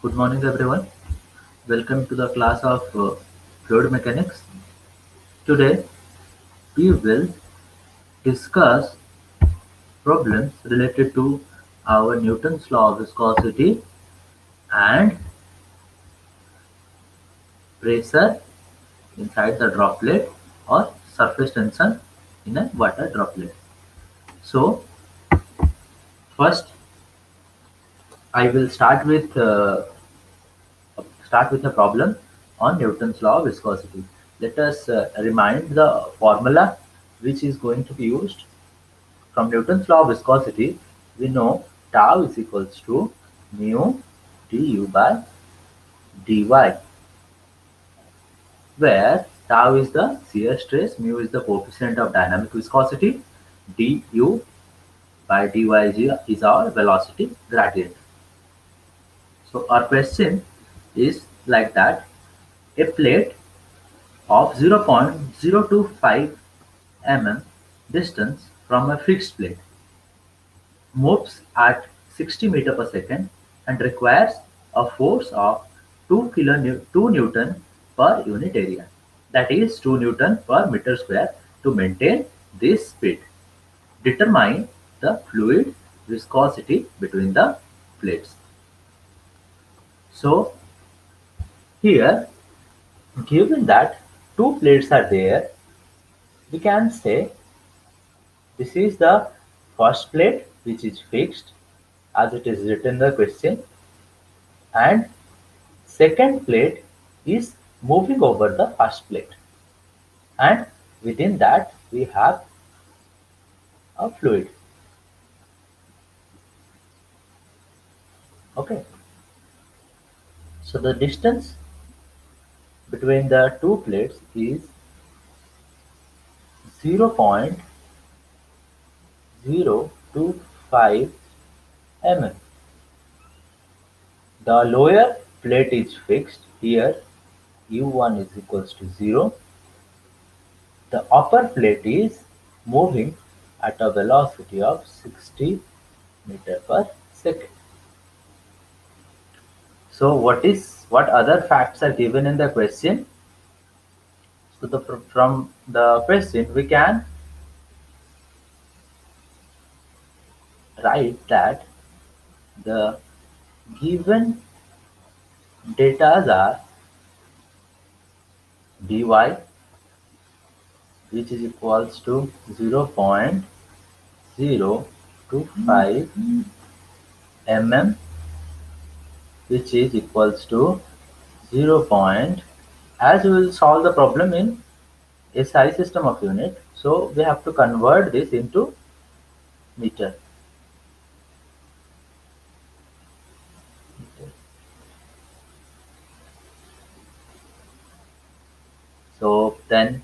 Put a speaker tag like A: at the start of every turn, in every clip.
A: Good morning, everyone. Welcome to the class of fluid mechanics. Today, we will discuss problems related to our Newton's law of viscosity and pressure inside the droplet or surface tension in a water droplet. So, first, I will start with a problem on Newton's law of viscosity. Let us remind the formula which is going to be used. From Newton's law of viscosity, we know tau is equals to mu du by dy, where tau is the shear stress, mu is the coefficient of dynamic viscosity, du by dy is our velocity gradient. So our question is like that: a plate of 0.025 mm distance from a fixed plate moves at 60 meter per second and requires a force of 2 Newton per unit area. That is 2 Newton per meter square to maintain this speed. Determine the fluid viscosity between the plates. So here, given that two plates are there, we can say this is the first plate which is fixed as it is written in the question, and second plate is moving over the first plate, and within that we have a fluid. Okay, so the distance between the two plates is 0.025 mm. The lower plate is fixed here, u1 is equals to 0. The upper plate is moving at a velocity of 60 meter per second. So what other facts are given in the question? So from the question we can write that the given datas are dy, which is equals to 0.025 mm, which is equals to 0. As we will solve the problem in SI system of unit, so we have to convert this into meter. So then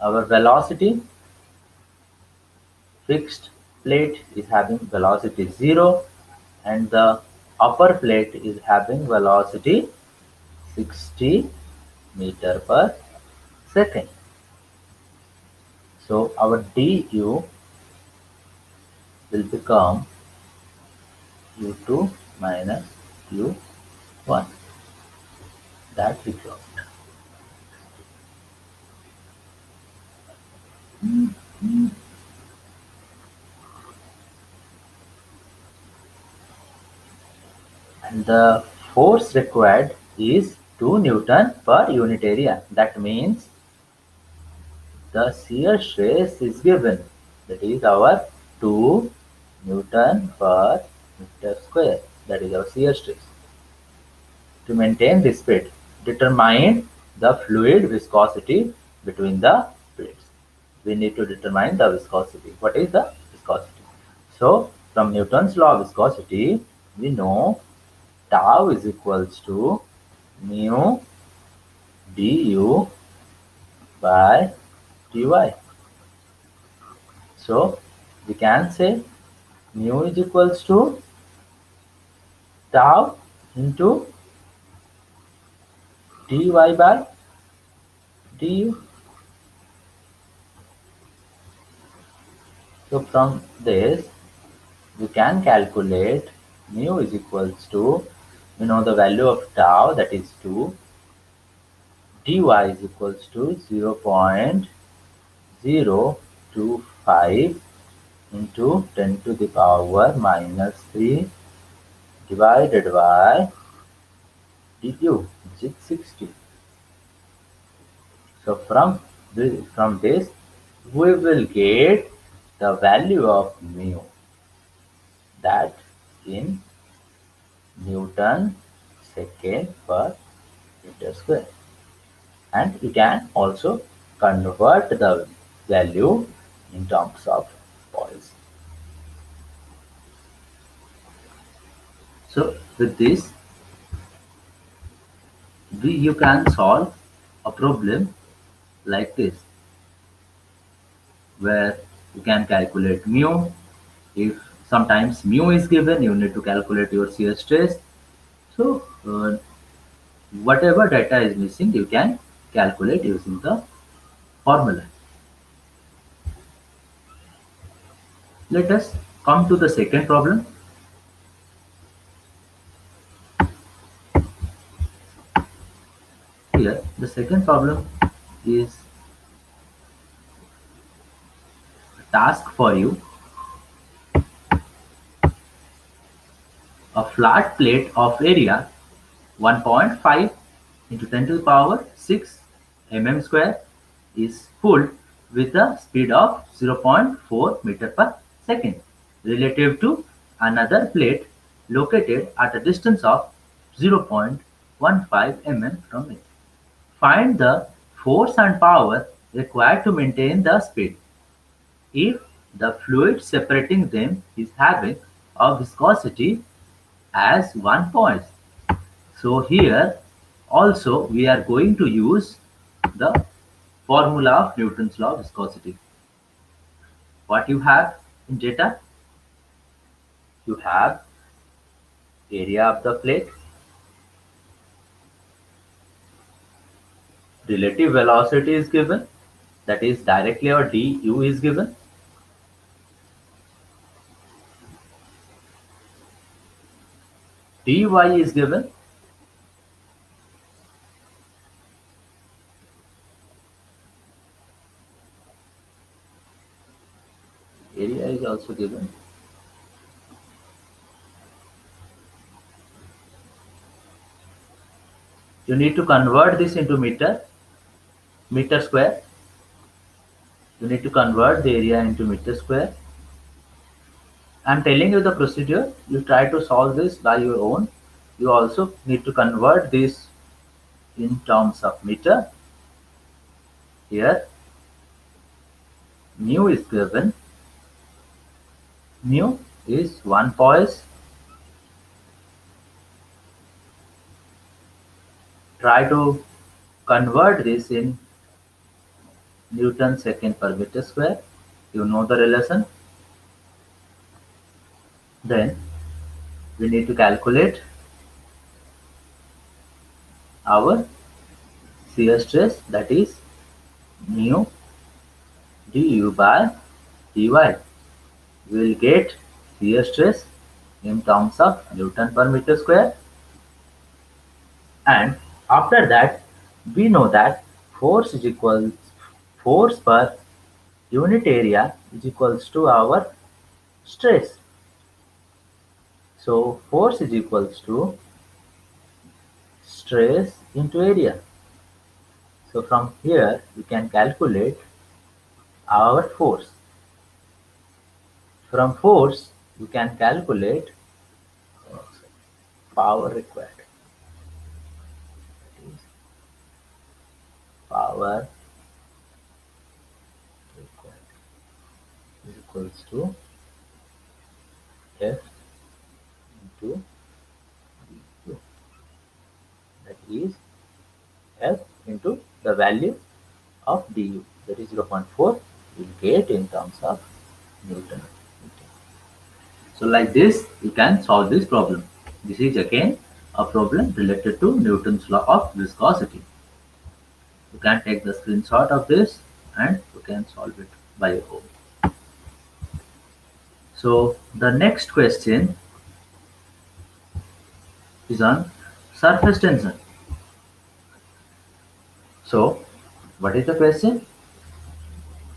A: our velocity fixed plate is having velocity 0 and the upper plate is having velocity 60 meter per second. So our du will become u2 minus u1 that we got. And the force required is 2 Newton per unit area. That means the shear stress is given. That is our 2 Newton per meter square. That is our shear stress. To maintain this speed, determine the fluid viscosity between the plates. We need to determine the viscosity. What is the viscosity? So, from Newton's law of viscosity, we know tau is equals to mu du by dy. So, we can say mu is equals to tau into dy by du. So from this we can calculate mu is equals to, the value of tau, that is 2. Dy is equals to 0.025 into 10 to the power minus 3 divided by du, which is 60. So from this we will get the value of mu, that in Newton second per meter square, and you can also convert the value in terms of poise. So with this, you can solve a problem like this, where you can calculate mu. If sometimes mu is given, you need to calculate your shear stress. So whatever data is missing, you can calculate using the formula. Let us come to the second problem. Here, the second problem is a task for you. A flat plate of area 1.5 into 10 to the power 6 mm square is pulled with a speed of 0.4 meter per second relative to another plate located at a distance of 0.15 mm from it. Find the force and power required to maintain the speed if the fluid separating them is having a viscosity as 1 point. So here also we are going to use the formula of Newton's law of viscosity. What you have in data? You have area of the plate, relative velocity is given, that is directly, or du is given. Dy is given. Area is also given. You need to convert this into meter square. You need to convert the area into meter square. I'm telling you the procedure. You try to solve this by your own. You also need to convert this in terms of meter. Here, mu is given. Mu is 1 poise. Try to convert this in Newton second per meter square. You know the relation. Then we need to calculate our shear stress, that is mu du by dy. We will get shear stress in terms of Newton per meter square, and after that we know that force per unit area is equals to our stress. So force is equals to stress into area. So from here we can calculate our force. From force you can calculate power required. Power required is equals to F into dQ. That is F into the value of du, that is 0.4, we will get in terms of Newton. So like this you can solve this problem. This is again a problem related to Newton's law of viscosity. You can take the screenshot of this and you can solve it by your own. So the next question is on surface tension. So, what is the question?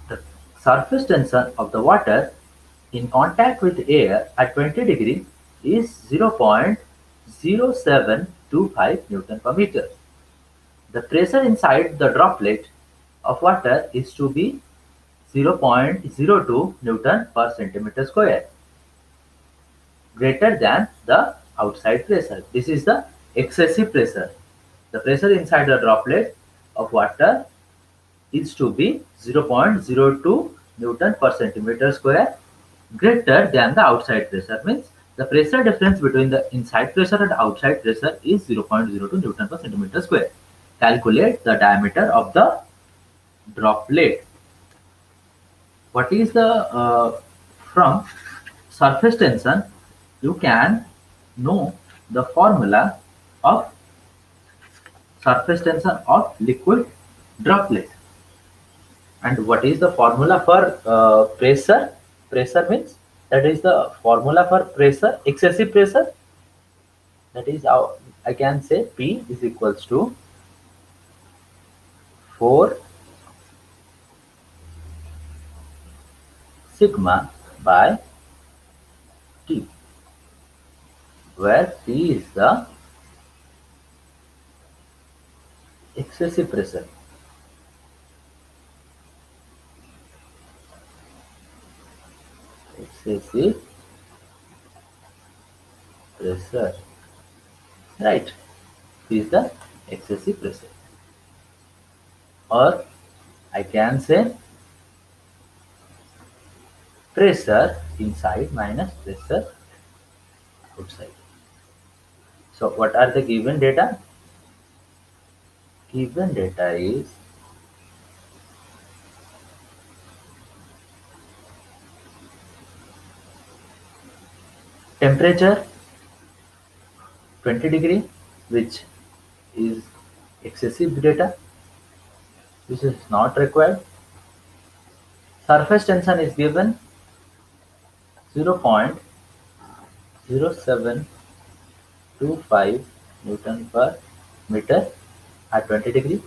A: The surface tension of the water in contact with air at 20 degree is 0.0725 Newton per meter. The pressure inside the droplet of water is to be 0.02 Newton per centimeter square, greater than the outside pressure. This is the excessive pressure. The pressure inside the droplet of water is to be 0.02 Newton per centimeter square, greater than the outside pressure. Means the pressure difference between the inside pressure and outside pressure is 0.02 Newton per centimeter square. Calculate the diameter of the droplet. What is the from surface tension? You can know the formula of surface tension of liquid droplet. And what is the formula for pressure? Pressure means that is the formula for pressure, excessive pressure. That is how I can say P is equals to 4 sigma by T, where P is the excessive pressure. Excessive pressure. Right. P is the excessive pressure. Or I can say pressure inside minus pressure outside. So what are the given data? Given data is temperature 20 degree, which is excessive data, which is not required. Surface tension is given 0.0725 Newton per meter at 20 degree.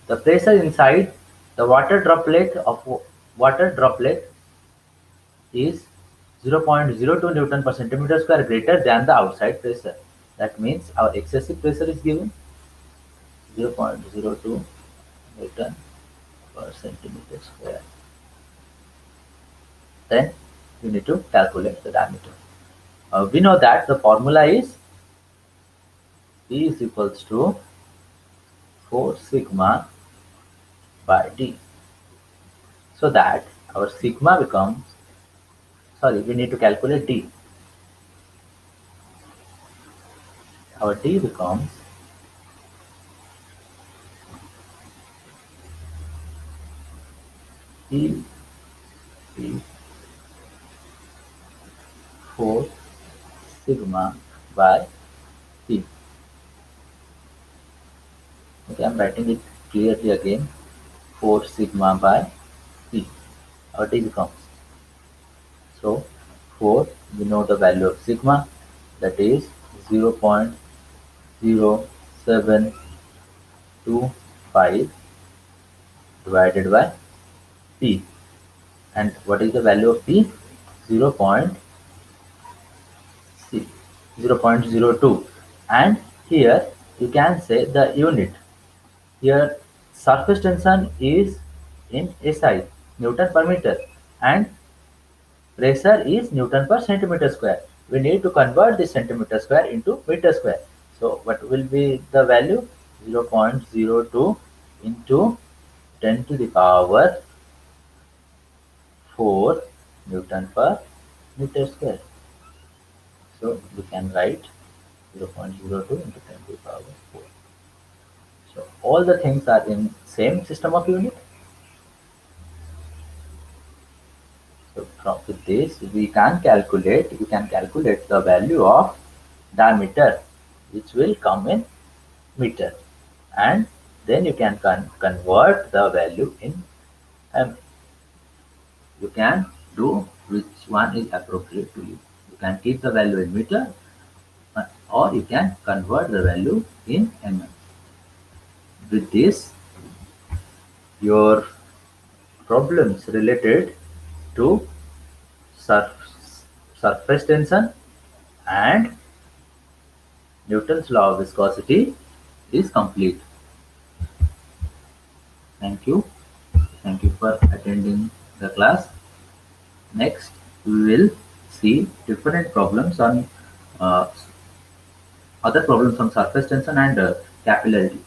A: The pressure inside the water droplet is 0.02 Newton per centimeter square, greater than the outside pressure. That means our excessive pressure is given 0.02 Newton per centimeter square. Then we need to calculate the diameter. We know that the formula is E is equals to 4 sigma by D. So that our sigma becomes, sorry, we need to calculate D. Our D becomes E is 4 sigma by P. Okay, I'm writing it clearly again. 4 sigma by P. Our D becomes. So 4, we know the value of sigma, that is 0.0725 divided by P. And what is the value of P? 0.02. And here you can say the unit. Here surface tension is in SI, Newton per meter, and pressure is Newton per centimeter square. We need to convert the centimeter square into meter square. So what will be the value? 0.02 into 10 to the power 4 Newton per meter square. So we can write 0.02 into 10 to the power 4. So all the things are in same system of unit. So from with this we can calculate the value of diameter, which will come in meter, and then you can convert the value in m. You can do which one is appropriate to you. You can keep the value in meter or you can convert the value in mm. With this, your problems related to surf- surface tension and Newton's law of viscosity is complete. Thank you. Thank you for attending the class. Next, we will see different problems on uh, other problems on surface tension and capillarity.